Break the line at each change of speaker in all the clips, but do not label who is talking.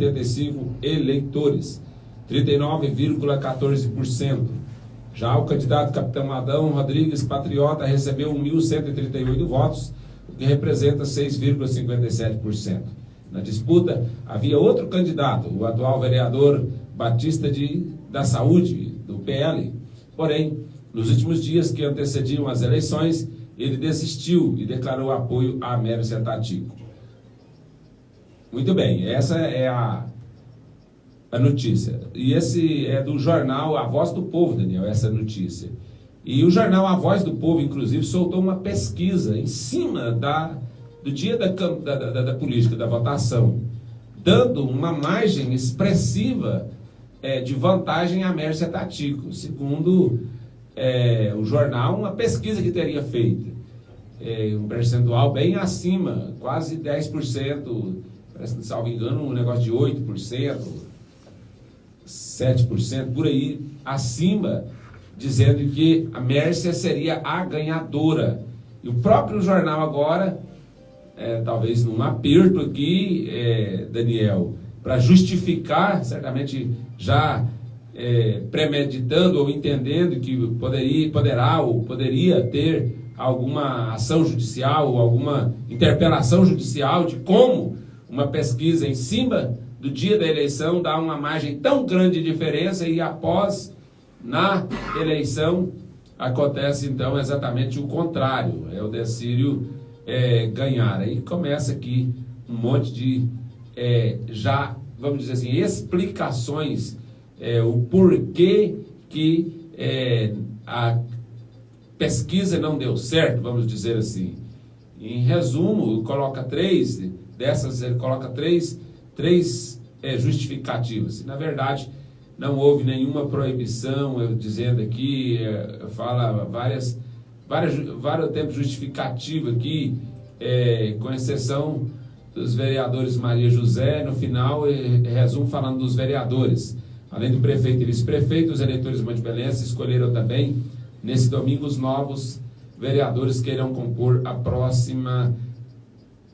de adesivo eleitores, 39,14%. Já o candidato Capitão Adão Rodrigues Patriota recebeu 1.138 votos, o que representa 6,57%. Na disputa, havia outro candidato, o atual vereador Batista da Saúde, do PL. Porém, nos últimos dias que antecediam as eleições, ele desistiu e declarou apoio a Mércia Tatico. Muito bem, essa é a notícia. E esse é do jornal A Voz do Povo, Daniel, essa notícia. E o jornal A Voz do Povo, inclusive, soltou uma pesquisa em cima do dia da política, da votação, dando uma margem expressiva de vantagem a Mércia Tatico, segundo o jornal, uma pesquisa que teria feito. Um percentual bem acima, quase 10%, parece, salvo engano, um negócio de 8%, 7%, por aí, acima, dizendo que a Mércia seria a ganhadora. E o próprio jornal agora, talvez num aperto aqui, Daniel, para justificar, certamente já premeditando ou entendendo que poderia ter alguma ação judicial ou alguma interpelação judicial de como uma pesquisa em cima do dia da eleição dá uma margem tão grande de diferença e após, na eleição, acontece então exatamente o contrário, o Decírio ganhar. Aí começa aqui um monte de, já, vamos dizer assim, explicações, o porquê que a pesquisa não deu certo, vamos dizer assim. Em resumo, coloca três justificativas. E, na verdade, não houve nenhuma proibição, eu dizendo aqui, fala vários tempos justificativa aqui, com exceção dos vereadores Maria José, no final, resumo falando dos vereadores. Além do prefeito e vice-prefeito, os eleitores montebellenses escolheram também, nesse domingo, os novos vereadores que irão compor a próxima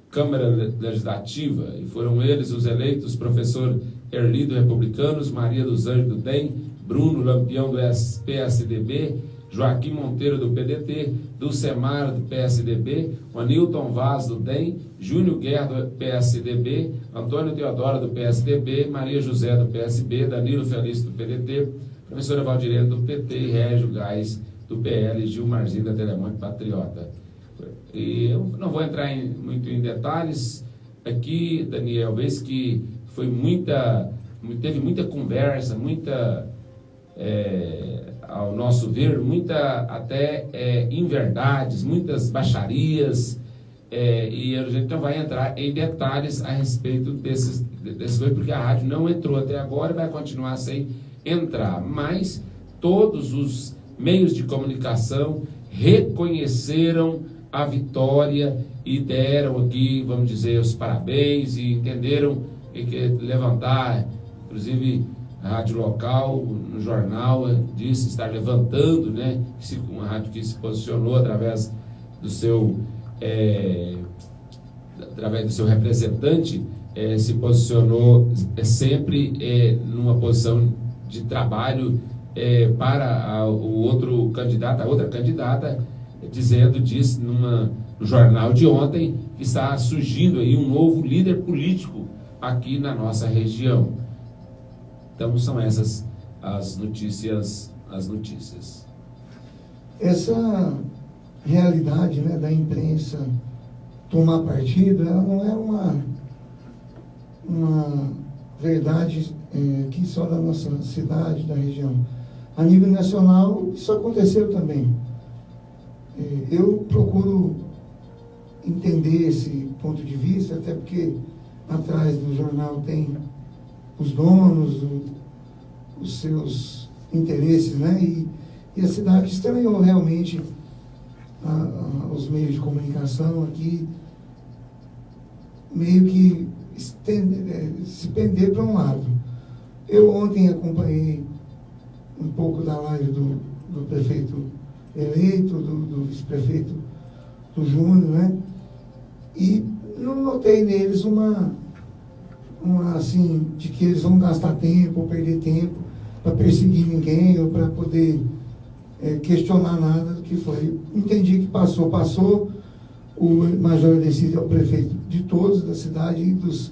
Câmara Legislativa, e foram eles os eleitos: professor Erli do Republicanos, Maria dos Anjos do DEM, Bruno Lampião do PSDB, Joaquim Monteiro do PDT, Dulcemar do PSDB, Anilton Vaz do DEM, Júnior Guerra do PSDB, Antônio Teodoro do PSDB, Maria José do PSB, Danilo Felício do PDT, professora Valdirene do PT e Régio Gás do PL, Gilmarzinho da Telemonte Patriota. E eu não vou entrar muito em detalhes aqui, Daniel, vez que teve muita conversa, ao nosso ver, muita até inverdades, muitas baixarias, e a gente não vai entrar em detalhes a respeito desses coisas, porque a rádio não entrou até agora e vai continuar sem entrar, mas todos os meios de comunicação reconheceram a vitória e deram aqui, vamos dizer, os parabéns e entenderam que levantar, inclusive a rádio local, no jornal, disse estar levantando, né, uma rádio que se posicionou através do seu representante, se posicionou sempre numa posição de trabalho para o outro candidato, a outra candidata, disse no jornal de ontem que está surgindo aí um novo líder político aqui na nossa região. Então são essas as notícias.
Essa realidade, né, da imprensa tomar partido, ela não é uma verdade aqui só da nossa cidade, da região. A nível nacional, isso aconteceu também. Eu procuro entender esse ponto de vista, até porque atrás do jornal tem os donos, os seus interesses, né? E a cidade estranhou realmente os meios de comunicação aqui, meio que se pender para um lado. Eu ontem acompanhei um pouco da live do prefeito eleito, do vice-prefeito, do Júnior, né? E não notei neles assim, de que eles vão gastar tempo ou perder tempo para perseguir ninguém ou para poder questionar nada do que foi. Entendi que passou. O Major Decide é o prefeito de todos da cidade, e dos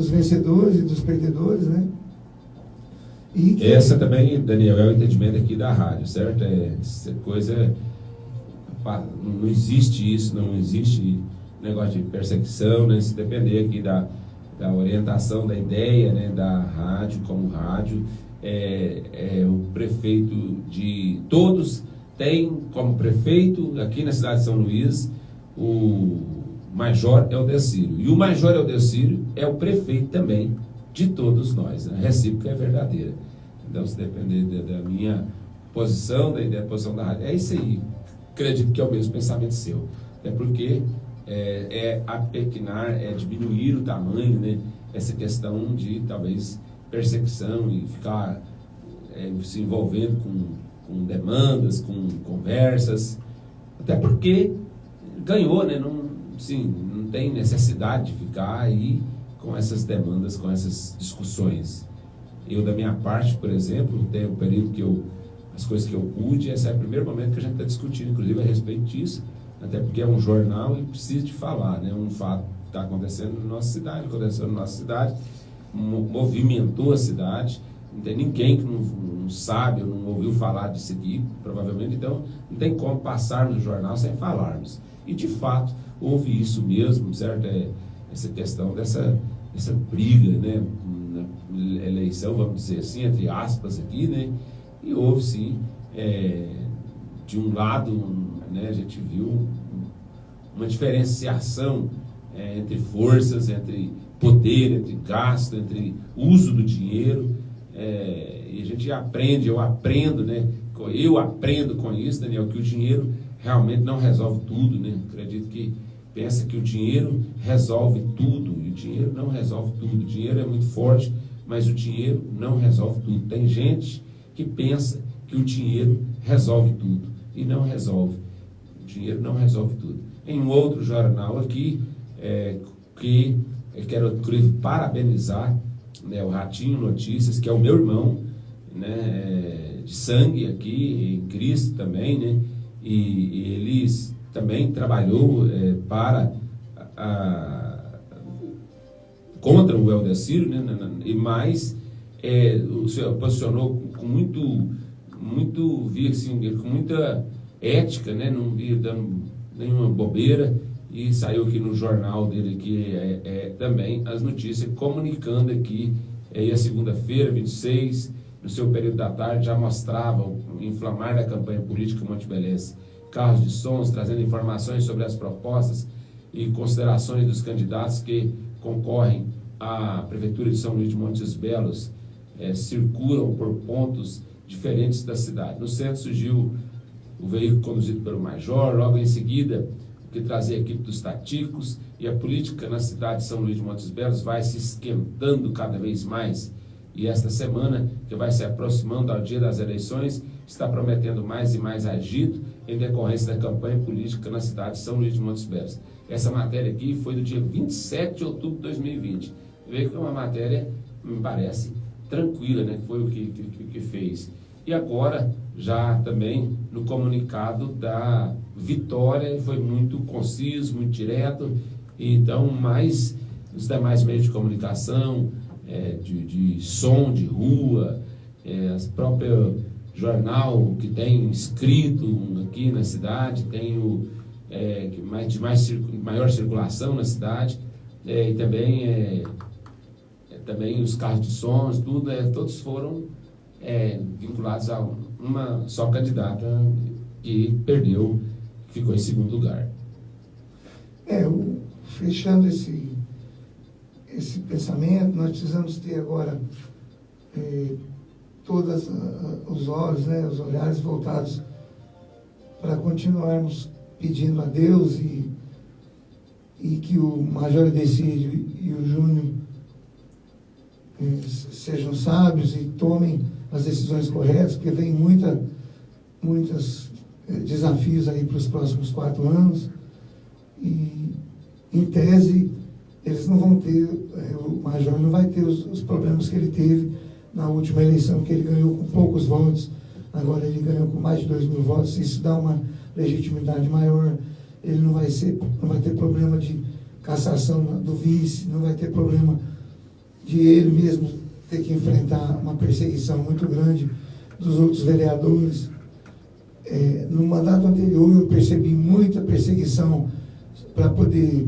vencedores e dos perdedores, né? E
essa também, Daniel, é o entendimento aqui da rádio, certo? Essa coisa, não existe isso, não existe negócio de perseguição, né? Se depender aqui da orientação, da ideia, né, da rádio, como rádio, o prefeito de todos tem como prefeito, aqui na cidade de São Luís, o Major Eudecírio. E o Major Eudecírio é o prefeito também de todos nós. A recíproca é verdadeira. Então, se depender da minha posição, da posição da rádio, é isso aí. Acredito que é o mesmo pensamento seu. É porque apequinar, diminuir o tamanho, né? Essa questão de, talvez, perseguição e ficar se envolvendo com demandas, com conversas, até porque ganhou, né? Não tem necessidade de ficar aí com essas demandas, com essas discussões. Eu, da minha parte, por exemplo, tem um período que as coisas que eu pude, esse é o primeiro momento que a gente está discutindo, inclusive, a respeito disso, até porque é um jornal e precisa de falar, né? Um fato que está acontecendo na nossa cidade, movimentou a cidade. Não tem ninguém que não sabe ou não ouviu falar disso aqui, provavelmente. Então, não tem como passar no jornal sem falarmos. E, de fato, houve isso mesmo, certo? Essa questão dessa briga, né? Na eleição, vamos dizer assim, entre aspas aqui, né? E houve, sim, de um lado, né, a gente viu uma diferenciação entre forças, entre poder, entre gasto, entre uso do dinheiro. E a gente aprende, eu aprendo com isso, Daniel, que o dinheiro realmente não resolve tudo, né? Acredito que pensa que o dinheiro resolve tudo, e o dinheiro não resolve tudo. O dinheiro é muito forte, mas o dinheiro não resolve tudo. Tem gente que pensa que o dinheiro resolve tudo, e não resolve. O dinheiro não resolve tudo. Em um outro jornal aqui, que eu quero parabenizar, né, o Ratinho Notícias, que é o meu irmão, né, de sangue aqui, em Cristo também, né, e eles também trabalhou contra o Eudecírio, né, e mais o senhor posicionou com muito via assim, com muita ética, né, não via dando nenhuma bobeira, e saiu aqui no jornal dele aqui, também as notícias, comunicando aqui, e a segunda-feira, 26, no seu período da tarde, já mostrava o inflamar da campanha política Monte Beleza. Carros de sons, trazendo informações sobre as propostas e considerações dos candidatos que concorrem à Prefeitura de São Luís de Montes Belos, circulam por pontos diferentes da cidade. No centro surgiu o veículo conduzido pelo Major, logo em seguida, que trazia a equipe dos taticos, e a política na cidade de São Luís de Montes Belos vai se esquentando cada vez mais. E esta semana, que vai se aproximando ao dia das eleições, está prometendo mais e mais agito em decorrência da campanha política na cidade de São Luís de Montes Belos. Essa matéria aqui foi do dia 27 de outubro de 2020. Veja que é uma matéria, me parece, tranquila, né? Foi o que fez. E agora, já também no comunicado da vitória, foi muito conciso, muito direto. Então, mais os demais meios de comunicação, de som, de rua, as próprias jornal que tem escrito aqui na cidade, tem de maior circulação na cidade, e também os carros de sons, tudo, todos foram vinculados a uma só candidata que perdeu, ficou em segundo lugar.
Fechando esse pensamento, nós precisamos ter agora todos os olhos, né, os olhares voltados para continuarmos pedindo a Deus e que o Major Decídio e o Júnior sejam sábios e tomem as decisões corretas, porque vem muitos desafios aí para os próximos 4 anos, e em tese eles não vão ter Major não vai ter os problemas que ele teve na última eleição, que ele ganhou com poucos votos, agora ele ganhou com mais de 2.000 votos, isso dá uma legitimidade maior, ele não vai ter problema de cassação do vice, não vai ter problema de ele mesmo ter que enfrentar uma perseguição muito grande dos outros vereadores. No mandato anterior eu percebi muita perseguição para poder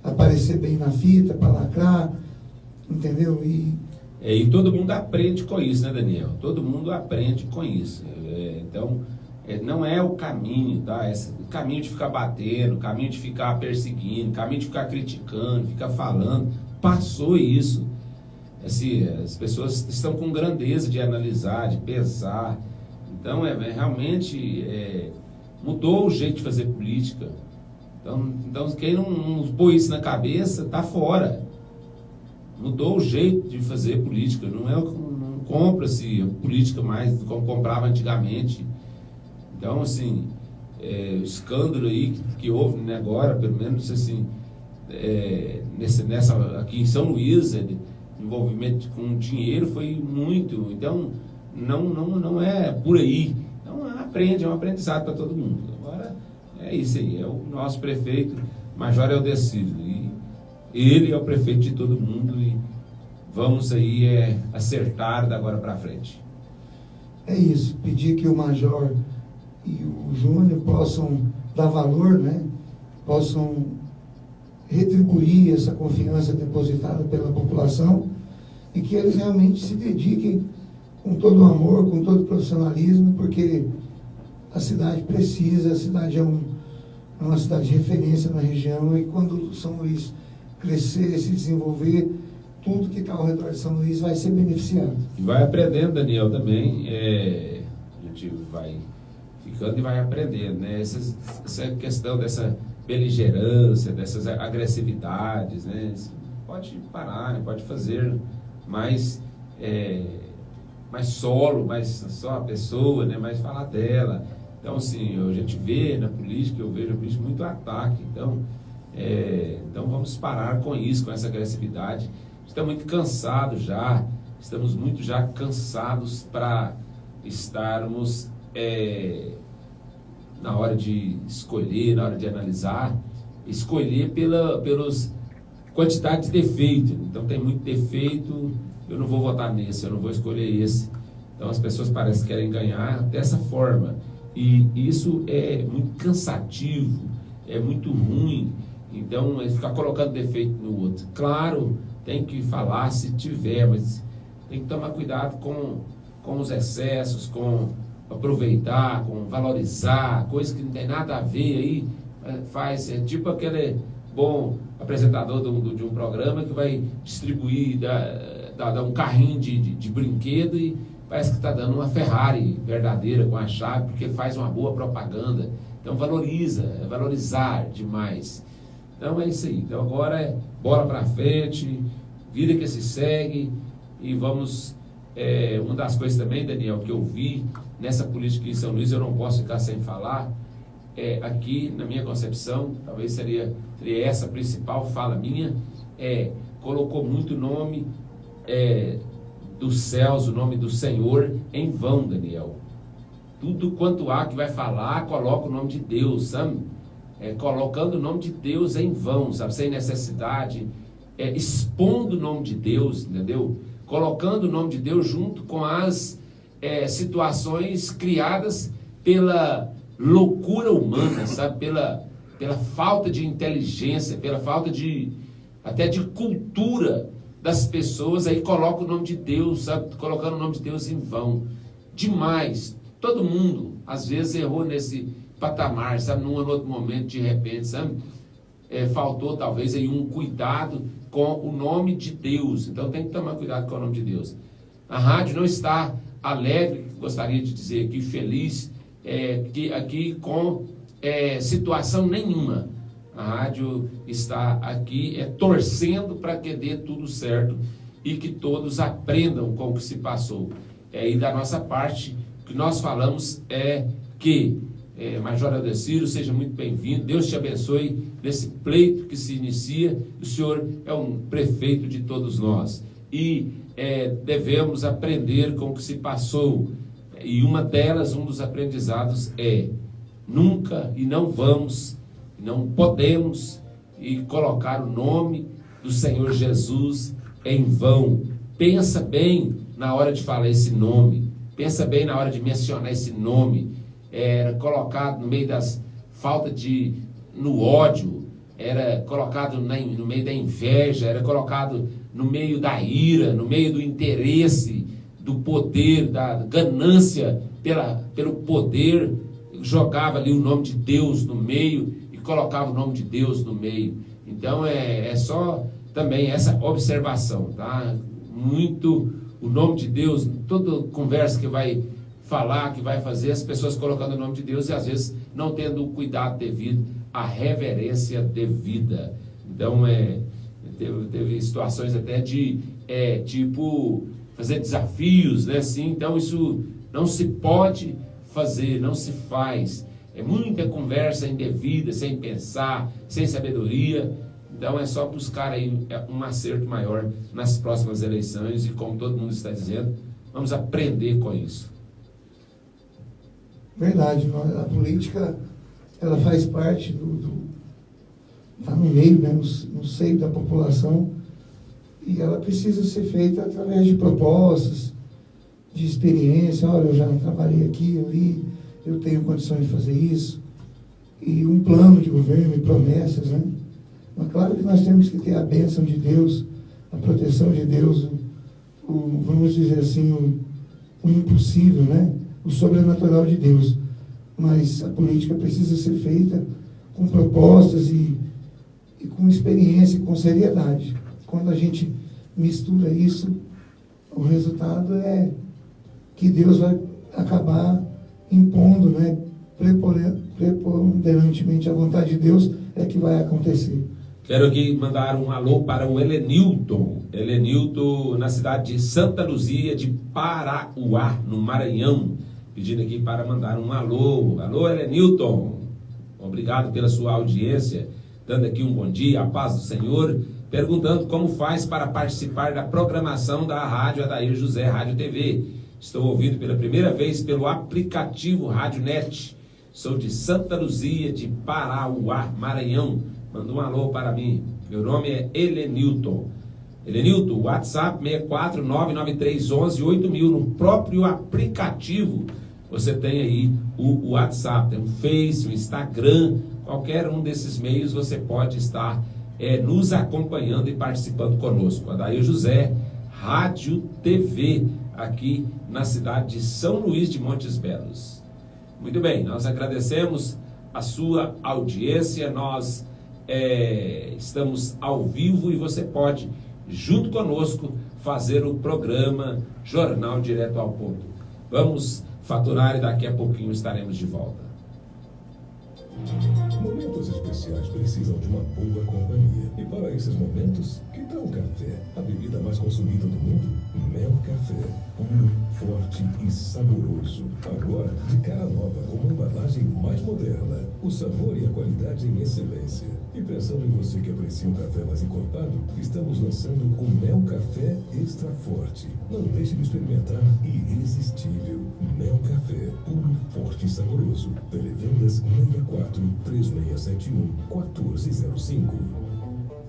aparecer bem na fita, para lacrar, entendeu?
E todo mundo aprende com isso, né, Daniel? Todo mundo aprende com isso. Então, não é o caminho, tá? O caminho de ficar batendo, o caminho de ficar perseguindo, o caminho de ficar criticando, ficar falando. Passou isso. Assim, as pessoas estão com grandeza de analisar, de pesar. Então, realmente mudou o jeito de fazer política. Então quem não pôs isso na cabeça, está fora. Mudou o jeito de fazer política. Não compra-se política mais como comprava antigamente. Então, assim, o escândalo aí que houve, né, agora, pelo menos assim, aqui em São Luís, envolvimento com dinheiro foi muito. Então, não é por aí. Então, é um aprendizado para todo mundo. Agora, é isso aí. É o nosso prefeito, Major Eudecílio. E ele é o prefeito de todo mundo e vamos aí acertar da agora para frente.
É isso. Pedir que o Major e o Júnior possam dar valor, né? Possam retribuir essa confiança depositada pela população e que eles realmente se dediquem com todo o amor, com todo o profissionalismo, porque a cidade precisa, a cidade é uma cidade de referência na região, e quando São Luís crescer, se desenvolver, tudo que está ao redor de São Luís vai ser beneficiado.
E vai aprendendo, Daniel, também, a gente vai ficando e vai aprendendo, né? Essa questão dessa beligerância, dessas agressividades, né? Pode parar, né? Pode fazer mais solo, mais só a pessoa, né? Mais falar dela. Então, assim, a gente vê na política, eu vejo a política muito ataque. Então vamos parar com isso, com essa agressividade. Estamos muito cansados já, cansados para estarmos na hora de escolher, na hora de analisar, escolher pelos quantidade de defeito. Então tem muito defeito, eu não vou votar nesse, eu não vou escolher esse. Então as pessoas parecem que querem ganhar dessa forma. E isso é muito cansativo, é muito ruim. Então, ficar colocando defeito no outro. Claro, tem que falar se tiver, mas tem que tomar cuidado com os excessos, com aproveitar, com valorizar, coisas que não tem nada a ver aí. É tipo aquele bom apresentador de um programa que vai distribuir, dar um carrinho de brinquedo e parece que está dando uma Ferrari verdadeira com a chave, porque ele faz uma boa propaganda. Então valorizar demais. Então é isso aí. Então agora é bola para frente, vida que se segue e vamos... uma das coisas também, Daniel, que eu vi nessa política em São Luís, eu não posso ficar sem falar, aqui na minha concepção, talvez seria essa a principal fala minha, colocou muito nome dos céus, o nome do Senhor em vão, Daniel. Tudo quanto há que vai falar, coloca o nome de Deus, sabe? Colocando o nome de Deus em vão, sabe? Sem necessidade, expondo o nome de Deus, entendeu? Colocando o nome de Deus junto com as situações criadas pela loucura humana, sabe? Pela falta de inteligência, pela falta até de cultura das pessoas, aí coloca o nome de Deus, sabe? Colocando o nome de Deus em vão. Demais. Todo mundo, às vezes, errou nesse patamar, sabe? Num outro momento, de repente, sabe? Faltou, talvez, aí um cuidado com o nome de Deus. Então, tem que tomar cuidado com o nome de Deus. A rádio não está alegre, gostaria de dizer aqui, feliz, aqui com situação nenhuma. A rádio está aqui torcendo para que dê tudo certo e que todos aprendam com o que se passou. E da nossa parte, o que nós falamos é que Major Aldecírio, seja muito bem-vindo. Deus te abençoe nesse pleito que se inicia. O senhor é um prefeito de todos nós. E devemos aprender com o que se passou. E um dos aprendizados nunca e não vamos, não podemos colocar o nome do Senhor Jesus em vão. Pensa bem na hora de falar esse nome. Pensa bem na hora de mencionar esse nome. Era colocado no meio das faltas no ódio, era colocado no meio da inveja, era colocado no meio da ira, no meio do interesse, do poder, da ganância pelo poder, jogava ali o nome de Deus no meio e colocava o nome de Deus no meio. Então é só também essa observação, tá? Muito o nome de Deus, toda conversa que vai falar, que vai fazer, as pessoas colocando o nome de Deus e às vezes não tendo o cuidado devido, a reverência devida. Então teve situações até de tipo fazer desafios, né? Assim, então isso não se pode fazer, não se faz. É muita conversa indevida, sem pensar, sem sabedoria. Então é só buscar aí um acerto maior nas próximas eleições e, como todo mundo está dizendo, vamos aprender com isso.
Verdade, a política, ela faz parte está no meio, né, no seio da população, e ela precisa ser feita através de propostas, de experiência. Olha, eu já trabalhei aqui, eu tenho condições de fazer isso, e um plano de governo e promessas, né? Mas claro que nós temos que ter a bênção de Deus, a proteção de Deus, vamos dizer assim, o impossível, né? O sobrenatural de Deus. Mas a política precisa ser feita com propostas e com experiência e com seriedade. Quando a gente mistura isso, o resultado é que Deus vai acabar impondo, né? Preponderantemente a vontade de Deus é que vai acontecer.
Quero aqui mandar um alô para o Helenilton. Helenilton, na cidade de Santa Luzia de Parauá, no Maranhão. Pedindo aqui para mandar um alô. Alô, Helenilton. Obrigado pela sua audiência. Dando aqui um bom dia, a paz do Senhor. Perguntando como faz para participar da programação da Rádio Adair José Rádio TV. Estou ouvindo pela primeira vez pelo aplicativo Rádio Net. Sou de Santa Luzia de Parauá, Maranhão. Manda um alô para mim. Meu nome é Helenilton. Helenilton, WhatsApp 64993118000. No próprio aplicativo você tem aí o WhatsApp, tem o Face, o Instagram, qualquer um desses meios você pode estar nos acompanhando e participando conosco. Adair José Rádio TV, aqui na cidade de São Luís de Montes Belos. Muito bem, nós agradecemos a sua audiência, nós estamos ao vivo e você pode, junto conosco, fazer o programa Jornal Direto ao Ponto. Vamos faturar e daqui a pouquinho estaremos de volta.
Momentos especiais precisam de uma boa companhia. E para esses momentos, que tal um café? A bebida mais consumida do mundo? Mel Café. Puro, forte e saboroso. Agora, de cara nova, com uma embalagem mais moderna. O sabor e a qualidade em excelência. E pensando em você que aprecia um café mais encorpado, estamos lançando o Mel Café Extra Forte. Não deixe de experimentar. Irresistível. Mel Café. Puro, forte e saboroso. Televendas 64-3671-1405.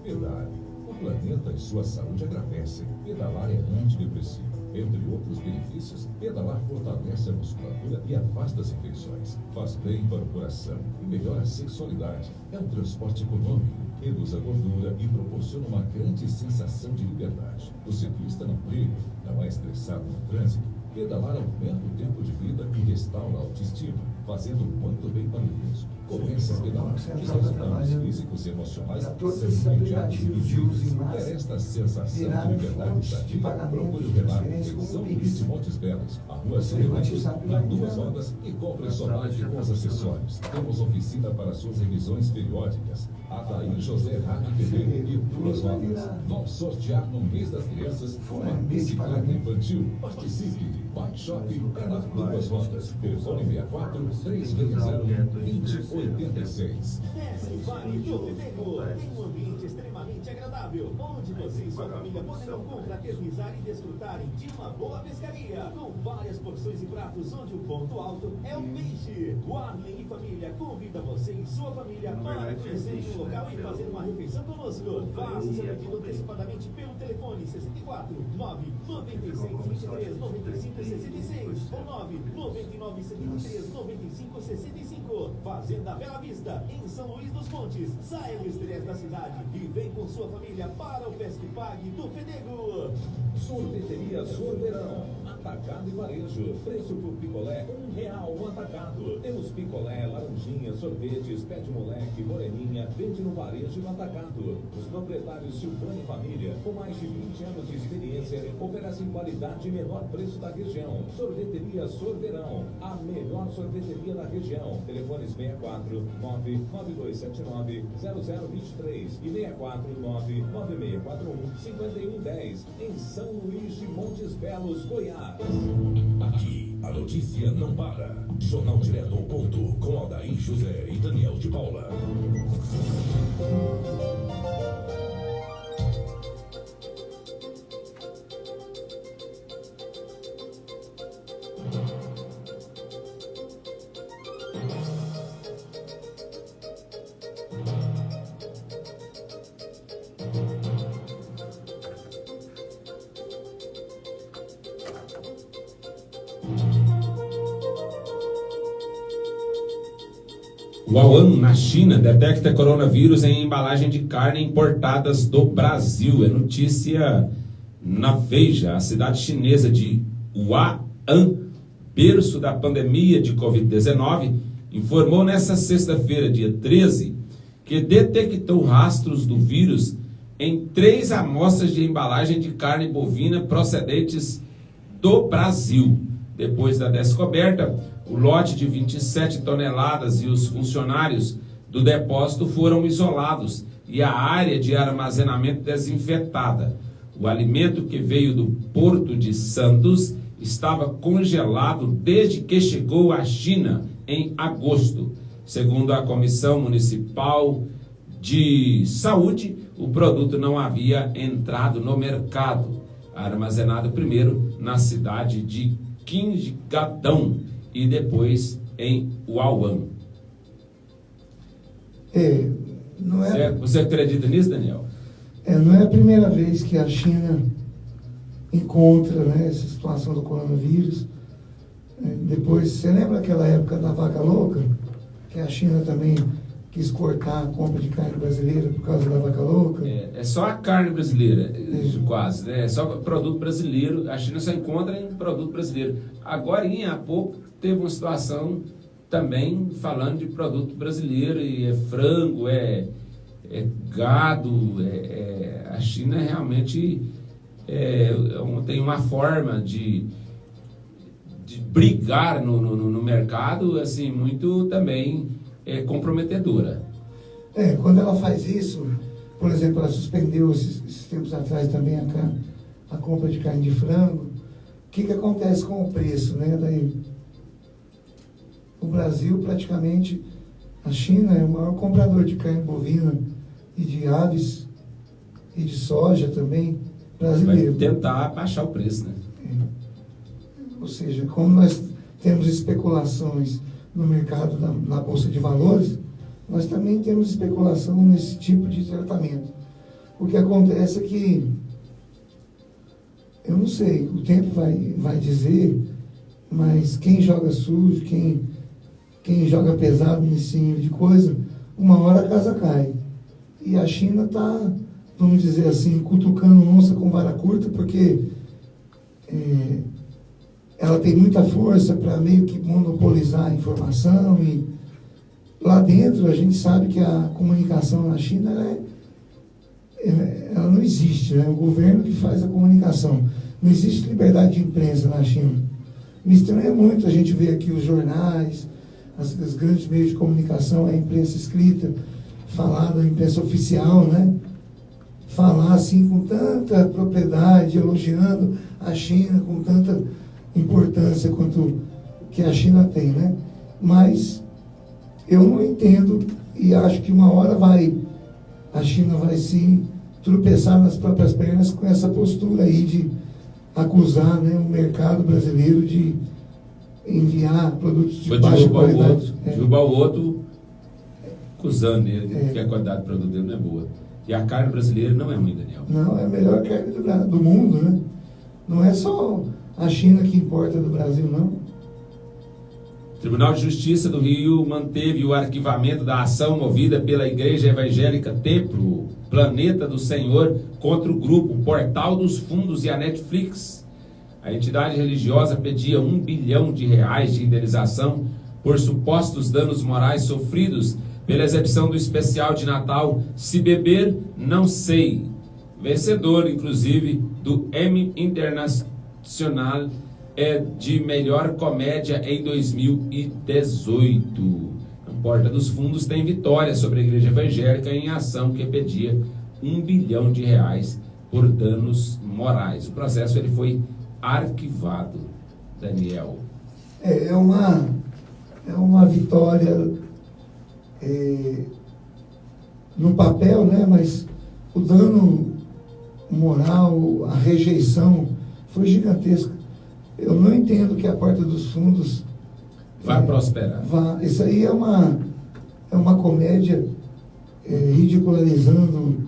Pedale. O planeta e sua saúde agradecem. Pedalar é antidepressivo. Entre outros benefícios, pedalar fortalece a musculatura e afasta as infecções. Faz bem para o coração e melhora a sexualidade. É um transporte econômico, reduz a gordura e proporciona uma grande sensação de liberdade. O ciclista não briga, não é estressado no trânsito. Pedalar aumenta o tempo de vida e restaura a autoestima, fazendo muito bem para o idoso. Comece a pedalar. Os resultados físicos e emocionais são imediatos e visíveis. É esta sensação de liberdade sadia. Procure o Relato em São Luís de Montes Belos, a Rua Cervantes, na 2 horas, e compre sua bike com os acessórios. Temos oficina para suas revisões periódicas. Adair José Rádio TV e Duas Rodas vão sortear no mês das crianças uma bicicleta infantil. Participe! Bike Shop é na Duas Rodas. Telefone 64 360 2086.
Desce Vale do Fedego. Tem um ambiente extremamente agradável, onde você e sua família poderão confraternizar e desfrutarem de uma boa pescaria, com várias porções e pratos, onde o ponto alto é o peixe. O Arlen e Família convida você e sua família para conhecerem o local e fazer uma refeição conosco. Faça seu pedido antecipadamente pelo telefone 64 996 23 95 66 ou 999 73 95 65. Fazenda Bela Vista, em São Luís dos Montes. Saia do estresse da cidade e vem com sua família para o Pesque Pague do Fedego.
Sorveteria Sorverão, atacado e varejo. Preço por picolé R$1 o atacado. Temos picolé, laranjinha, sorvetes, pé de moleque, moreninha, vende no varejo e no atacado. Os proprietários Silvane e Família, com mais de 20 anos de experiência, oferecem qualidade e menor preço da região. Sorveteria Sorverão, a melhor sorveteria da região. Telefones 64 99279 0023 e 649 9641 5110 em São Luís de Montes Belos, Goiás.
Aqui, a notícia não para. Jornal Direto ao Ponto, com Adair José e Daniel de Paula.
Wuhan, na China, detecta coronavírus em embalagem de carne importadas do Brasil. É notícia na Veja. A cidade chinesa de Wuhan, berço da pandemia de Covid-19, informou nesta sexta-feira, dia 13, que detectou rastros do vírus em 3 amostras de embalagem de carne bovina procedentes do Brasil. Depois da descoberta, o lote de 27 toneladas e os funcionários do depósito foram isolados e a área de armazenamento desinfetada. O alimento, que veio do Porto de Santos, estava congelado desde que chegou à China em agosto. Segundo a Comissão Municipal de Saúde, o produto não havia entrado no mercado, armazenado primeiro na cidade de Qinghai e depois em Wuhan. Você acredita nisso, Daniel?
Não é a primeira vez que a China encontra, né, essa situação do coronavírus. Depois, você lembra aquela época da vaca louca? Que a China também quis cortar a compra de carne brasileira por causa da vaca louca?
É só a carne brasileira, quase, né? É só produto brasileiro. A China só encontra em produto brasileiro. Agora, há pouco, teve uma situação também falando de produto brasileiro, e é frango, é gado. A China realmente tem uma forma de brigar no mercado, assim, muito também comprometedora.
Quando ela faz isso, por exemplo, ela suspendeu esses tempos atrás também a compra de carne de frango. O que acontece com o preço, né? Daí, o Brasil, praticamente, a China é o maior comprador de carne bovina e de aves e de soja também brasileiro.
Vai tentar baixar o preço, né?
Ou seja, como nós temos especulações no mercado, na Bolsa de Valores, nós também temos especulação nesse tipo de tratamento. O que acontece é que, eu não sei, o tempo vai dizer, mas quem joga sujo, quem joga pesado nesse nível de coisa, uma hora a casa cai. E a China está, vamos dizer assim, cutucando onça com vara curta, porque ela tem muita força para meio que monopolizar a informação, e lá dentro a gente sabe que a comunicação na China ela não existe, né? O governo que faz a comunicação. Não existe liberdade de imprensa na China. Me estranha muito a gente ver aqui os jornais, os grandes meios de comunicação, a imprensa escrita, falar da imprensa oficial, né? Falar assim com tanta propriedade, elogiando a China com tanta importância quanto que a China tem, né? Mas eu não entendo e acho que uma hora a China vai se tropeçar nas próprias pernas com essa postura aí de acusar, né, o mercado brasileiro de enviar produtos de baixa qualidade.
Derrubar o outro acusando ele que a qualidade do produto dele não é boa. E a carne brasileira não é ruim, Daniel.
Não, é a melhor carne do mundo, né? Não é só a China que importa do Brasil, não.
O Tribunal de Justiça do Rio manteve o arquivamento da ação movida pela Igreja Evangélica Templo, Planeta do Senhor, contra o grupo Portal dos Fundos e a Netflix. A entidade religiosa pedia R$1 bilhão de indenização por supostos danos morais sofridos pela exibição do especial de Natal Se Beber, Não Sei, vencedor, inclusive, do Emmy Internacional de melhor comédia em 2018. A Porta dos Fundos tem vitória sobre a Igreja Evangélica em ação que pedia R$1 bilhão por danos morais. O processo ele foi arquivado, Daniel.
É uma vitória no papel, né? Mas o dano moral, a rejeição foi gigantesca. Eu não entendo que a Porta dos Fundos
vai prosperar.
Isso aí é uma comédia ridicularizando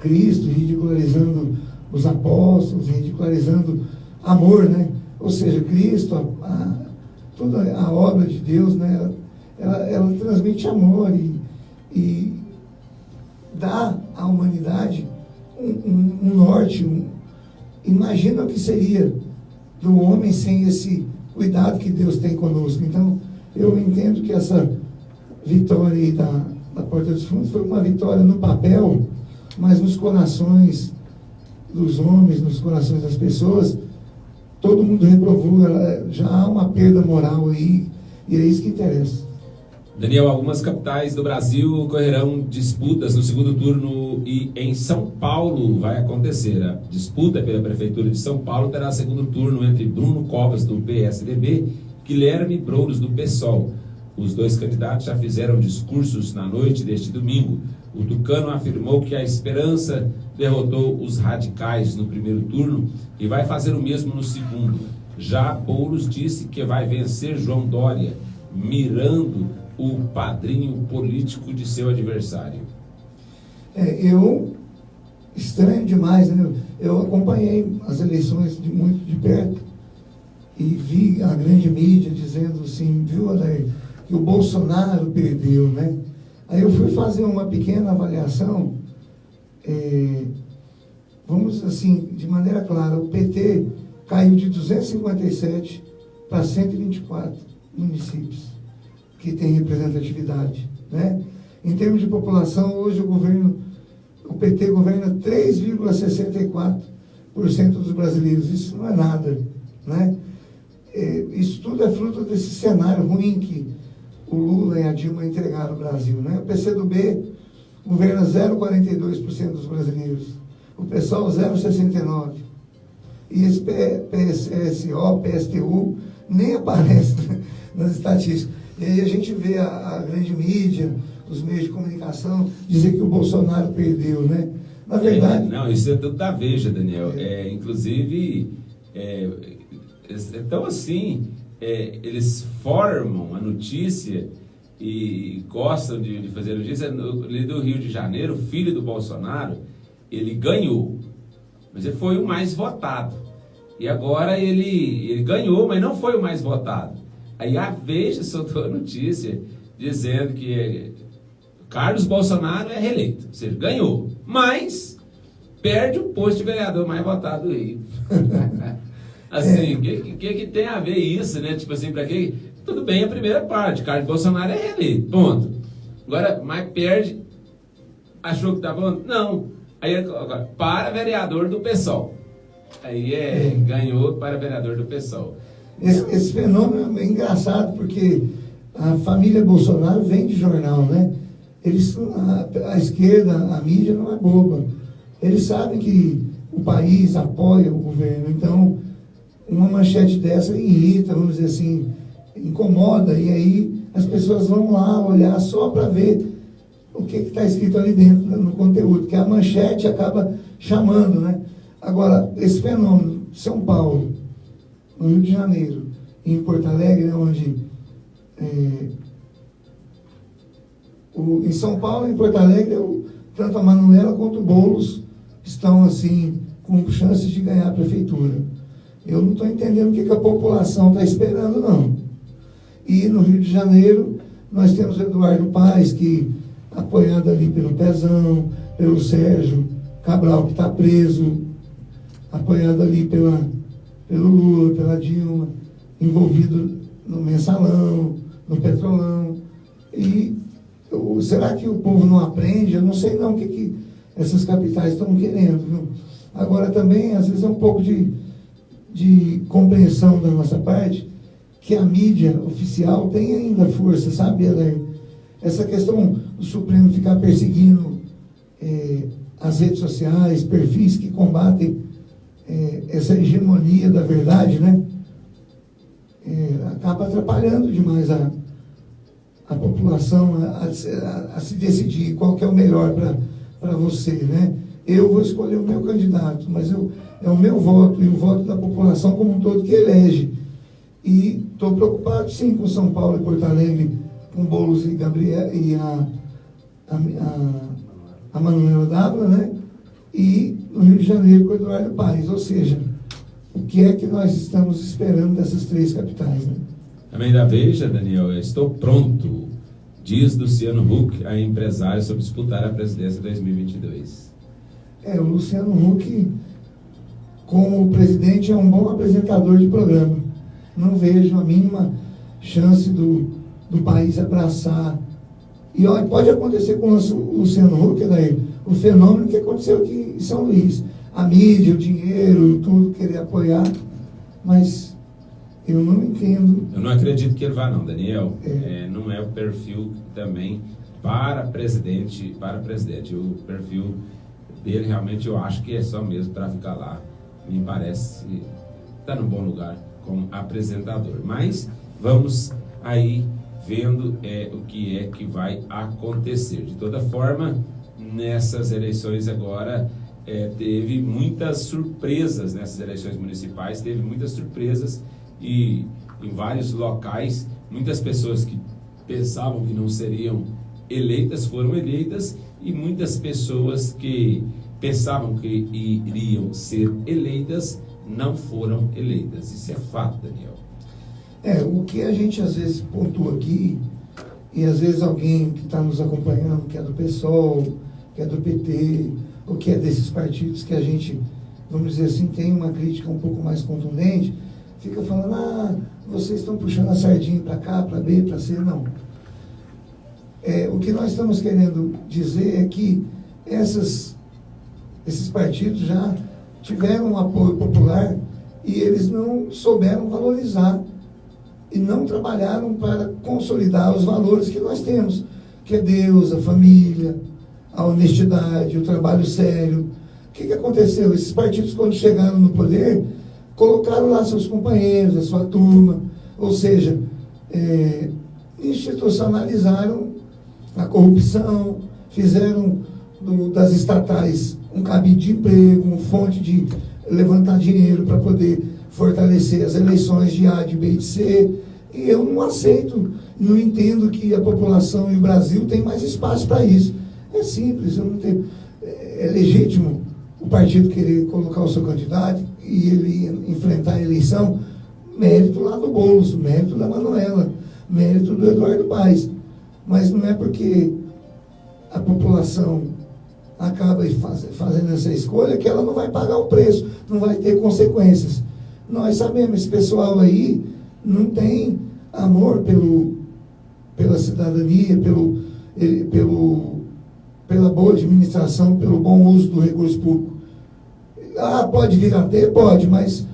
Cristo, ridicularizando os apóstolos, ridicularizando amor, né? Ou seja, Cristo, toda a obra de Deus, né? Ela transmite amor e dá à humanidade um norte. Imagina o que seria do homem sem esse cuidado que Deus tem conosco. Então, eu entendo que essa vitória aí da Porta dos Fundos foi uma vitória no papel, mas nos corações dos homens, nos corações das pessoas, todo mundo reprovou. Já há uma perda moral aí, e é isso que interessa.
Daniel, algumas capitais do Brasil ocorrerão disputas no segundo turno e em São Paulo vai acontecer. A disputa pela Prefeitura de São Paulo terá segundo turno entre Bruno Covas, do PSDB, e Guilherme Broulos, do PSOL. Os dois candidatos já fizeram discursos na noite deste domingo. O tucano afirmou que a Esperança derrotou os radicais no primeiro turno e vai fazer o mesmo no segundo. Já Boulos disse que vai vencer João Dória, mirando o padrinho político de seu adversário.
Estranho demais, né? Eu acompanhei as eleições muito de perto e vi a grande mídia dizendo assim, viu, Adair, que o Bolsonaro perdeu, né? Aí eu fui fazer uma pequena avaliação, vamos assim, de maneira clara, o PT caiu de 257 para 124 municípios que tem representatividade, né? Em termos de população, hoje o PT governa 3,64% dos brasileiros. Isso não é nada, né? Isso tudo é fruto desse cenário ruim que o Lula e a Dilma entregaram ao Brasil, né? O PCdoB governa 0,42% dos brasileiros, o PSOL 0,69%. E esse PSO, PSTU, nem aparece nas estatísticas. E aí a gente vê a grande mídia, os meios de comunicação, dizer que o Bolsonaro perdeu, né? Na verdade...
Não, isso é tudo da Veja, Daniel. Inclusive, então assim, eles formam a notícia e gostam de fazer notícia. Ali do Rio de Janeiro, o filho do Bolsonaro, ele ganhou, mas ele foi o mais votado. E agora ele ganhou, mas não foi o mais votado. Aí a Veja soltou a notícia dizendo que Carlos Bolsonaro é reeleito, ou seja, ganhou, mas perde o posto de vereador mais votado do Rio. Assim, o que tem a ver isso, né? Tipo assim, pra quê? Tudo bem a primeira parte, Carlos Bolsonaro é reeleito, ponto. Agora, mas perde, achou que tá bom? Não. Aí agora, para vereador do PSOL. Aí ganhou para vereador do PSOL.
Esse fenômeno é engraçado porque A família Bolsonaro vem de jornal, né? A esquerda, a mídia não é boba. Eles sabem que o país apoia o governo. Então, uma manchete dessa irrita, vamos dizer assim, incomoda. E aí as pessoas vão lá olhar só para ver o que está escrito ali dentro, no conteúdo. Que a manchete acaba chamando, né? Agora, esse fenômeno, São Paulo, no Rio de Janeiro, em Porto Alegre, né, onde... em São Paulo e em Porto Alegre, tanto a Manuela quanto o Boulos estão assim com chances de ganhar a prefeitura. Eu não estou entendendo o que a população está esperando, não. E no Rio de Janeiro, nós temos o Eduardo Paes, que apoiado ali pelo Pezão, pelo Sérgio Cabral, que está preso, apoiado ali pelo Lula, pela Dilma, envolvido no mensalão, no petrolão. E será que o povo não aprende? Eu não sei não o que essas capitais estão querendo, viu? Agora também, às vezes, é um pouco de compreensão da nossa parte, que a mídia oficial tem ainda força, sabe, Adair? Essa questão do Supremo ficar perseguindo as redes sociais, perfis que combatem essa hegemonia da verdade, né? Acaba atrapalhando demais a população a se decidir qual que é o melhor para você, né? Eu vou escolher o meu candidato, mas é o meu voto e o voto da população como um todo que elege. E estou preocupado, sim, com São Paulo e Porto Alegre, com Boulos e Gabriel e a Manuela Dávila, né? E no Rio de Janeiro com o Eduardo Paes. Ou seja, o que é que nós estamos esperando dessas três capitais, né?
Também da Veja, Daniel, eu estou pronto, diz Luciano Huck a empresário sobre disputar a presidência de 2022.
O Luciano Huck, como presidente, é um bom apresentador de programa. Não vejo a mínima chance do país abraçar. E olha, pode acontecer com o Luciano Huck, daí, o fenômeno que aconteceu aqui em São Luís. A mídia, o dinheiro, tudo, querer apoiar, mas eu não entendo.
Eu não acredito que ele vá não, Daniel. Não é o perfil também para presidente. O perfil dele realmente eu acho que é só mesmo para ficar lá. Me parece está num bom lugar como apresentador. Mas vamos aí vendo o que é que vai acontecer. De toda forma, nessas eleições agora teve muitas surpresas nessas eleições municipais, teve muitas surpresas e em vários locais, muitas pessoas que pensavam que não seriam eleitas foram eleitas e muitas pessoas que pensavam que iriam ser eleitas não foram eleitas. Isso é fato, Daniel.
O que a gente às vezes pontua aqui, e às vezes alguém que está nos acompanhando, que é do PSOL, que é do PT, ou que é desses partidos que a gente, vamos dizer assim, tem uma crítica um pouco mais contundente, fica falando, vocês estão puxando a sardinha para cá, para B, para C. Não. O que nós estamos querendo dizer é que esses partidos já tiveram um apoio popular e eles não souberam valorizar e não trabalharam para consolidar os valores que nós temos, que é Deus, a família, a honestidade, o trabalho sério. O que aconteceu? Esses partidos, quando chegaram no poder, colocaram lá seus companheiros, a sua turma, ou seja, institucionalizaram a corrupção, fizeram das estatais um cabide de emprego, uma fonte de levantar dinheiro para poder fortalecer as eleições de A, de B e de C. E eu não aceito, não entendo que a população e o Brasil tem mais espaço para isso. É simples, eu não tenho, é legítimo o partido querer colocar o seu candidato e ele enfrentar a eleição, mérito lá do Boulos, mérito da Manuela, mérito do Eduardo Paes. Mas não é porque a população acaba fazendo essa escolha que ela não vai pagar o preço, não vai ter consequências. Nós sabemos, esse pessoal aí não tem amor pela cidadania, pela boa administração, pelo bom uso do recurso público. Pode vir a ter? Pode, mas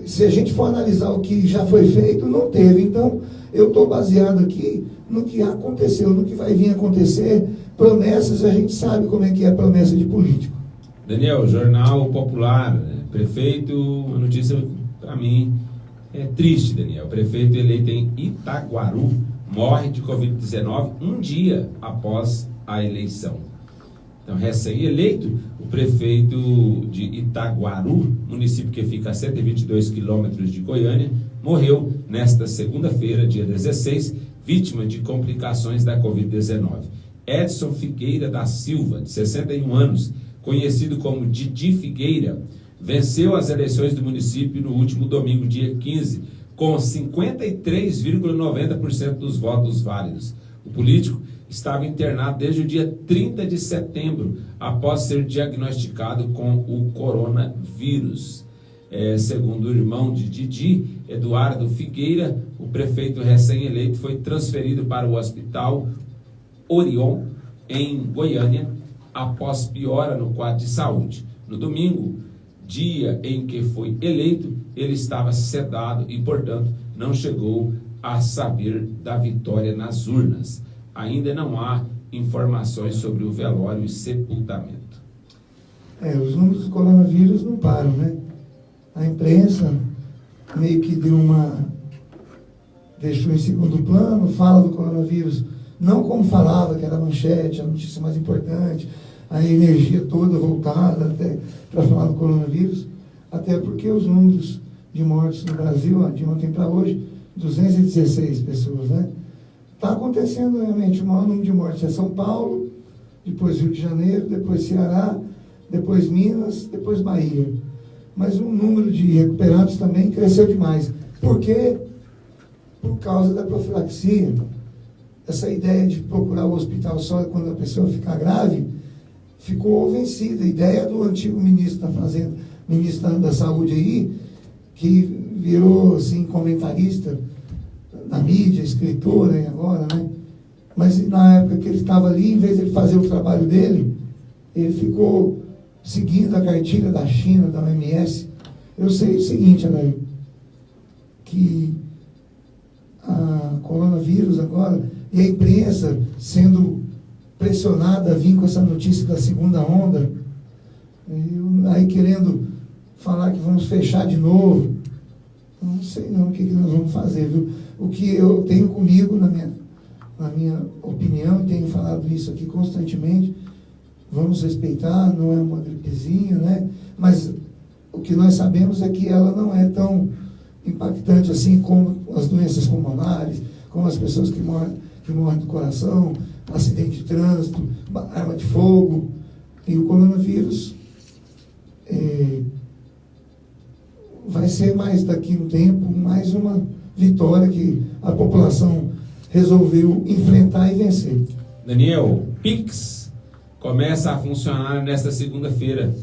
se a gente for analisar o que já foi feito, não teve. Então, Eu estou baseado aqui no que aconteceu, no que vai vir acontecer. Promessas, a gente sabe como é que é a promessa de político.
Daniel, Jornal Popular, prefeito, uma notícia para mim é triste, Daniel. Prefeito eleito em Itaguaru morre de Covid-19 um dia após a eleição. Então, recém-eleito, o prefeito de Itaguaru, município que fica a 122 quilômetros de Goiânia, morreu nesta segunda-feira, dia 16, vítima de complicações da Covid-19. Edson Figueira da Silva, de 61 anos, conhecido como Didi Figueira, venceu as eleições do município no último domingo, dia 15, com 53,90% dos votos válidos. O político estava internado desde o dia 30 de setembro, após ser diagnosticado com o coronavírus. Segundo o irmão de Didi, Eduardo Figueira, o prefeito recém-eleito foi transferido para o Hospital Orion, em Goiânia, após piora no quadro de saúde. No domingo, dia em que foi eleito, ele estava sedado e, portanto, não chegou a saber da vitória nas urnas. Ainda não há informações sobre o velório e sepultamento.
Os números do coronavírus não param, né? A imprensa meio que deixou em segundo plano, fala do coronavírus, não como falava, que era a manchete, a notícia mais importante, a energia toda voltada até para falar do coronavírus, até porque os números de mortes no Brasil, de ontem para hoje, 216 pessoas, né? Está acontecendo realmente o maior número de mortes é São Paulo, depois Rio de Janeiro, depois Ceará, depois Minas, depois Bahia. Mas o número de recuperados também cresceu demais. Por quê? Por causa da profilaxia. Essa ideia de procurar o hospital só quando a pessoa ficar grave, ficou vencida. A ideia do antigo ministro da Fazenda, ministro da Saúde aí, que virou assim, comentarista na mídia, escritor, né, agora, né? Mas na época que ele estava ali, em vez de ele fazer o trabalho dele, ele ficou seguindo a cartilha da China, da OMS. Eu sei o seguinte, Anaí, que a coronavírus agora, e a imprensa sendo pressionada a vir com essa notícia da segunda onda, aí querendo falar que vamos fechar de novo. Não sei não o que nós vamos fazer, viu? O que eu tenho comigo, na minha opinião, e tenho falado isso aqui constantemente, vamos respeitar, não é uma gripezinha, né? Mas o que nós sabemos é que ela não é tão impactante assim como as doenças pulmonares, como as pessoas que morrem do coração, acidente de trânsito, arma de fogo. E o coronavírus vai ser mais daqui um tempo, mais uma vitória que a população resolveu enfrentar e vencer.
Daniel, Pix começa a funcionar nesta segunda-feira.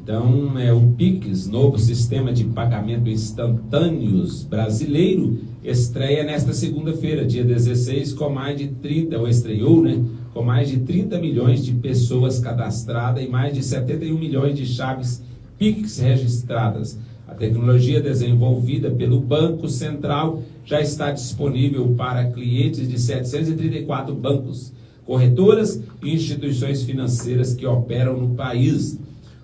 Então, o Pix, novo sistema de pagamento instantâneos brasileiro, estreia nesta segunda-feira, dia 16, com mais de 30, ou estreou, né? Com mais de 30 milhões de pessoas cadastradas e mais de 71 milhões de chaves Pix registradas. A tecnologia desenvolvida pelo Banco Central já está disponível para clientes de 734 bancos, corretoras e instituições financeiras que operam no país.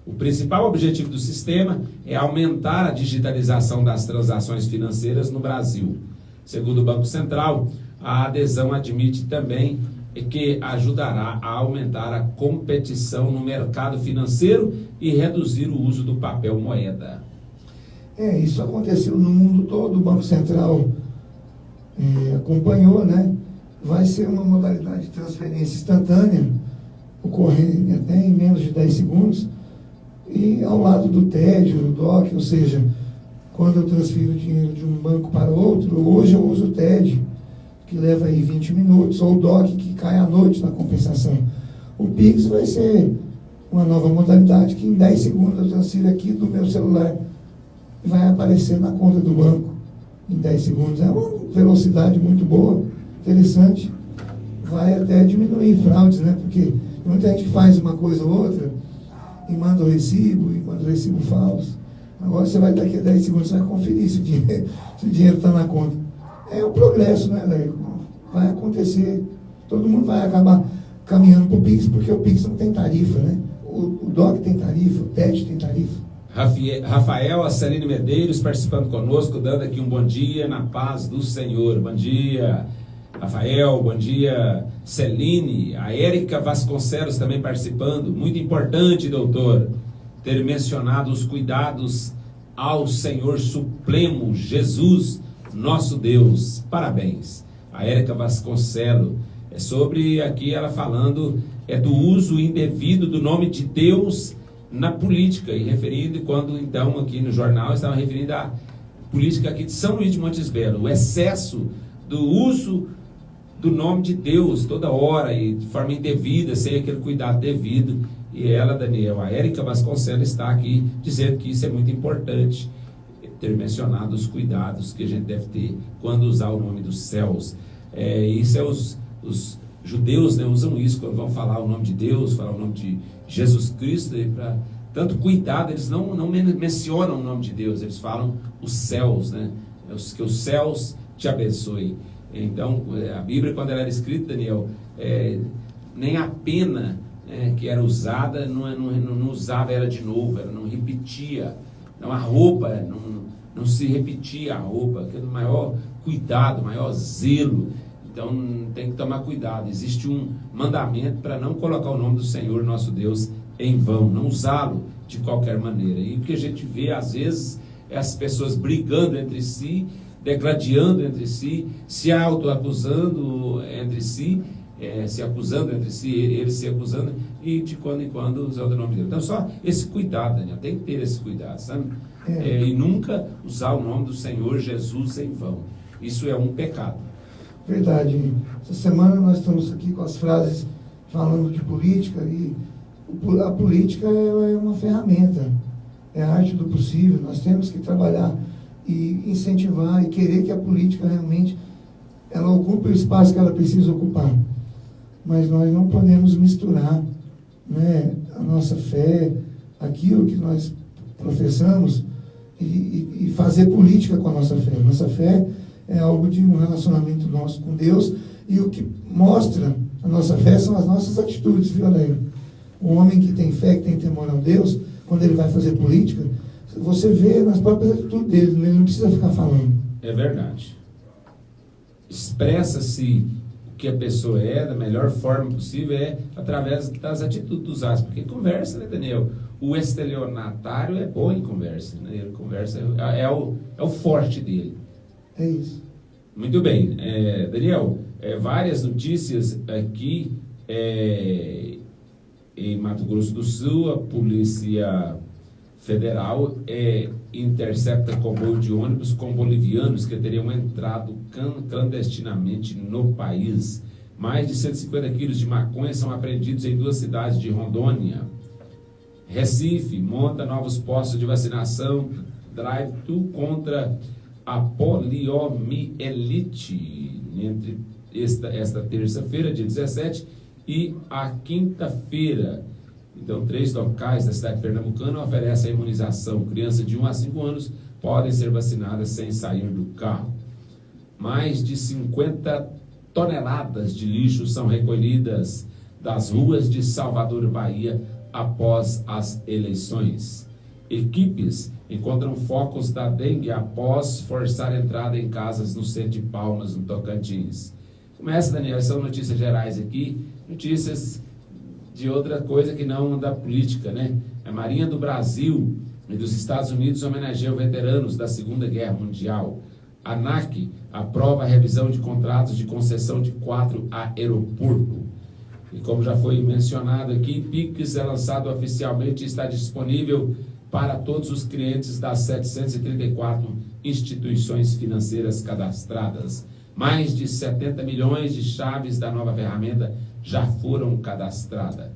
O principal objetivo do sistema é aumentar a digitalização das transações financeiras no Brasil. Segundo o Banco Central, a adesão admite também que ajudará a aumentar a competição no mercado financeiro e reduzir o uso do papel moeda.
Isso aconteceu no mundo todo, o Banco Central acompanhou, né? Vai ser uma modalidade de transferência instantânea, ocorrendo até em menos de 10 segundos, e ao lado do TED, do DOC, ou seja, quando eu transfiro dinheiro de um banco para outro, hoje eu uso o TED, que leva aí 20 minutos, ou o DOC, que cai à noite na compensação. O Pix vai ser uma nova modalidade que em 10 segundos eu transfiro aqui do meu celular e vai aparecer na conta do banco em 10 segundos. É uma velocidade muito boa, interessante. Vai até diminuir fraudes, né? Porque muita gente faz uma coisa ou outra e manda o recibo falso. Agora você vai daqui a 10 segundos, você vai conferir se o dinheiro está na conta. é o progresso, né, Léo? Vai acontecer, todo mundo vai acabar caminhando para o Pix, porque o Pix não tem tarifa, né? O DOC tem tarifa, o TED tem tarifa.
Rafael Asseline Medeiros participando conosco, dando aqui um bom dia na paz do Senhor. Bom dia, Rafael, bom dia, Celine. A Érica Vasconcelos também participando. Muito importante, doutor, ter mencionado os cuidados ao Senhor Supremo, Jesus, nosso Deus. Parabéns. A Érica Vasconcelos. É sobre aqui ela falando do uso indevido do nome de Deus na política, e referindo, quando então aqui no jornal estava referindo à política aqui de São Luís de Montes Belos, o excesso do uso do nome de Deus toda hora e de forma indevida, sem aquele cuidado devido. E ela, Daniel, a Érica Vasconcelos, está aqui dizendo que isso é muito importante, ter mencionado os cuidados que a gente deve ter quando usar o nome dos céus. Isso é os judeus, né, usam isso quando vão falar o nome de Deus, falar o nome de Jesus Cristo, e para tanto cuidado, eles não mencionam o nome de Deus, eles falam os céus, né? Que os céus te abençoem. Então, a Bíblia, quando ela era escrita, Daniel, nem a pena que era usada, não usava ela de novo, ela não repetia. Não, a roupa, não se repetia a roupa, aquele maior cuidado, maior zelo. Então tem que tomar cuidado. Existe um mandamento para não colocar o nome do Senhor nosso Deus em vão, não usá-lo de qualquer maneira. E o que a gente vê às vezes é as pessoas brigando entre si, degladiando entre si, se auto-acusando entre si, se acusando entre si, eles se acusando, e de quando em quando usando o nome de Deus. Então só esse cuidado, Daniel, tem que ter esse cuidado, sabe? E nunca usar o nome do Senhor Jesus em vão. Isso é um pecado.
Verdade. Essa semana nós estamos aqui com as frases falando de política, e a política é uma ferramenta, é a arte do possível. Nós temos que trabalhar e incentivar e querer que a política realmente ela ocupe o espaço que ela precisa ocupar. Mas nós não podemos misturar, né, a nossa fé, aquilo que nós professamos, e fazer política com a nossa fé. Nossa fé é algo de um relacionamento nosso com Deus, e o que mostra a nossa fé são as nossas atitudes, viu, Aleio? O homem que tem fé, que tem temor a Deus, quando ele vai fazer política, você vê nas próprias atitudes dele, ele não precisa ficar falando.
É verdade. Expressa-se o que a pessoa da melhor forma possível, através das atitudes dos atos, porque conversa, né, Daniel? O estelionatário é bom em conversa, né? Ele conversa, é o forte dele.
É isso.
Muito bem. Daniel, várias notícias aqui em Mato Grosso do Sul. A Polícia Federal intercepta comboio de ônibus com bolivianos que teriam entrado clandestinamente no país. Mais de 150 quilos de maconha são apreendidos em 2 cidades de Rondônia. Recife monta novos postos de vacinação drive-thru contra a poliomielite entre esta terça-feira, dia 17, e a quinta-feira. Então, 3 locais da cidade pernambucana oferecem a imunização. Crianças de 1 a 5 anos podem ser vacinadas sem sair do carro. Mais de 50 toneladas de lixo são recolhidas das ruas de Salvador, Bahia, após as eleições. Equipes encontram focos da dengue após forçar a entrada em casas no centro de Palmas, no Tocantins. Começa, Daniel, são notícias gerais aqui, notícias de outra coisa que não da política, né? A Marinha do Brasil e dos Estados Unidos homenageiam veteranos da Segunda Guerra Mundial. A ANAC aprova a revisão de contratos de concessão de 4 aeroportos. E como já foi mencionado aqui, Pix é lançado oficialmente e está disponível para todos os clientes das 734 instituições financeiras cadastradas. Mais de 70 milhões de chaves da nova ferramenta já foram cadastradas.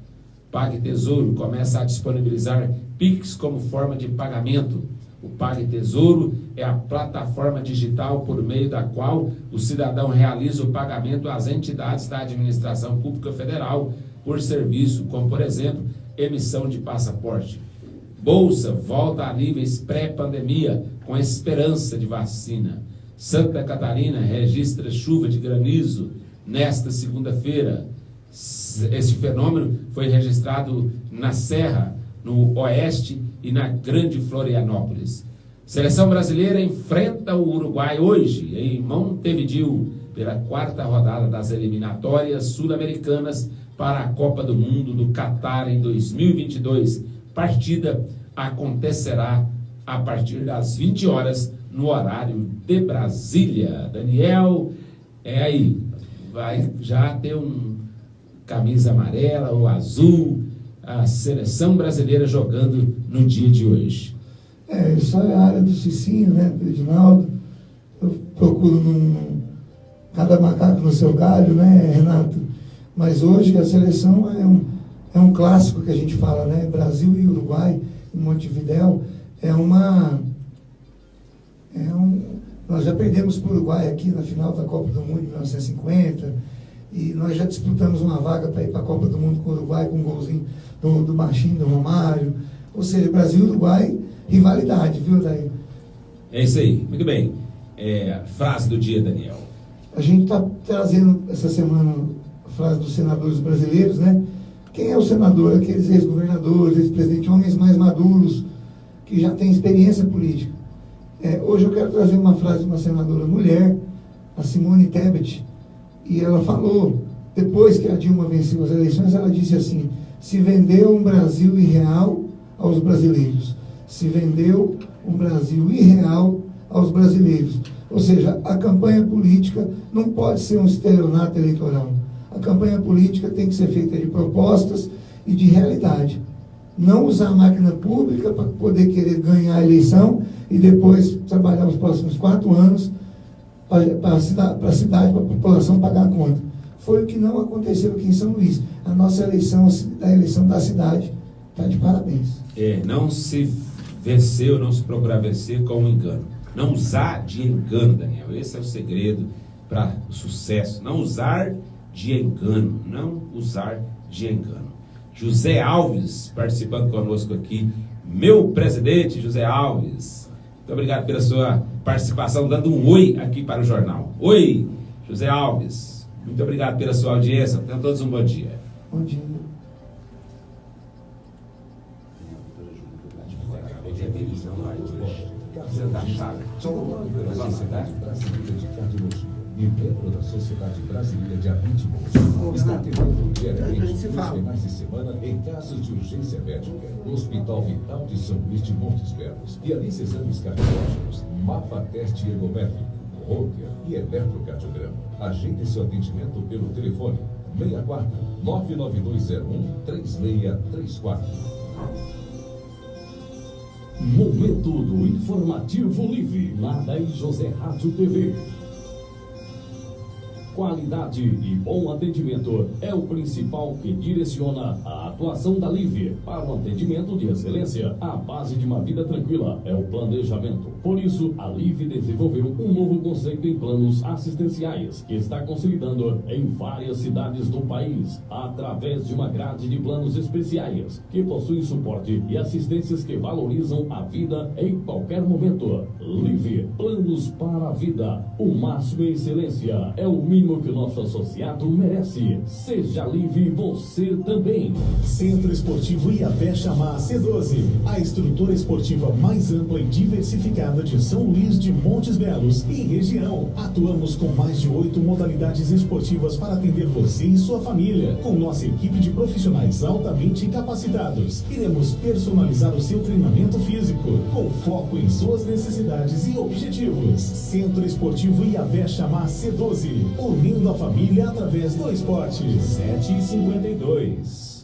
PagTesouro começa a disponibilizar Pix como forma de pagamento. O PagTesouro é a plataforma digital por meio da qual o cidadão realiza o pagamento às entidades da administração pública federal por serviço, como, por exemplo, emissão de passaporte. Bolsa volta a níveis pré-pandemia com esperança de vacina. Santa Catarina registra chuva de granizo nesta segunda-feira. Este fenômeno foi registrado na Serra, no Oeste e na Grande Florianópolis. Seleção brasileira enfrenta o Uruguai hoje, em Montevideo, pela 4ª rodada das eliminatórias sul-americanas para a Copa do Mundo do Catar em 2022. Partida acontecerá a partir das 20 horas no horário de Brasília. Daniel, aí, vai já ter camisa amarela ou azul, a seleção brasileira jogando no dia de hoje.
Isso é a área do Cicinho, né, do Edinaldo. Eu procuro cada macaco no seu galho, né, Renato? Mas hoje a seleção é um clássico que a gente fala, né? Brasil e Uruguai, em Montevidéu, nós já perdemos para o Uruguai aqui na final da Copa do Mundo em 1950, e nós já disputamos uma vaga para ir para a Copa do Mundo com o Uruguai, com um golzinho do Marchinho, do Romário. Ou seja, Brasil e Uruguai, rivalidade, viu, Daí?
É isso aí, muito bem. Frase do dia, Daniel.
A gente está trazendo essa semana a frase dos senadores brasileiros, né? Quem é o senador? Aqueles ex-governadores, ex-presidentes, homens mais maduros, que já têm experiência política. Hoje eu quero trazer uma frase de uma senadora mulher, a Simone Tebet, e ela falou, depois que a Dilma venceu as eleições, ela disse assim: se vendeu um Brasil irreal aos brasileiros. Se vendeu um Brasil irreal aos brasileiros. Ou seja, a campanha política não pode ser um estelionato eleitoral. A campanha política tem que ser feita de propostas e de realidade. Não usar a máquina pública para poder querer ganhar a eleição e depois trabalhar os próximos 4 anos para a cidade, para a população pagar a conta. Foi o que não aconteceu aqui em São Luís. A nossa eleição, a eleição da cidade, está de parabéns.
Não se vencer ou não se procurar vencer com um engano. Não usar de engano, Daniel. Esse é o segredo para o sucesso. Não usar de engano. Não usar de engano. José Alves participando conosco aqui. Meu presidente José Alves. Muito obrigado pela sua participação, dando um oi aqui para o jornal. Oi, José Alves. Muito obrigado pela sua audiência. Tenham todos um bom dia.
Bom dia.
Sociedade Brasileira de Cardiologia e membro da Sociedade Brasileira de Arritmos. Está atendendo diariamente os finais de semana em casos de urgência médica. Hospital Vital de São Luís de Montes Belos. Realiza exames cardiológicos, mapa teste ergométrico, Holter e eletrocardiograma. Agende seu atendimento pelo telefone 64 99201 3634.
Momento do Informativo Livre, na 10 José Rádio TV. Qualidade e bom atendimento é o principal que direciona a atuação da Live para um atendimento de excelência. A base de uma vida tranquila é o planejamento. Por isso, a Live desenvolveu um novo conceito em planos assistenciais que está consolidando em várias cidades do país, através de uma grade de planos especiais que possuem suporte e assistências que valorizam a vida em qualquer momento. Live, planos para a vida. O máximo em excelência é o mínimo que o nosso associado merece. Seja Live você também.
Centro Esportivo Iapé Chamar C12, a estrutura esportiva mais ampla e diversificada de São Luís de Montes Belos e região. Atuamos com mais de 8 modalidades esportivas para atender você e sua família. Com nossa equipe de profissionais altamente capacitados, iremos personalizar o seu treinamento físico com foco em suas necessidades e objetivos. Centro Esportivo Iapé Chamar C12, unindo a família através do esporte.
7h52.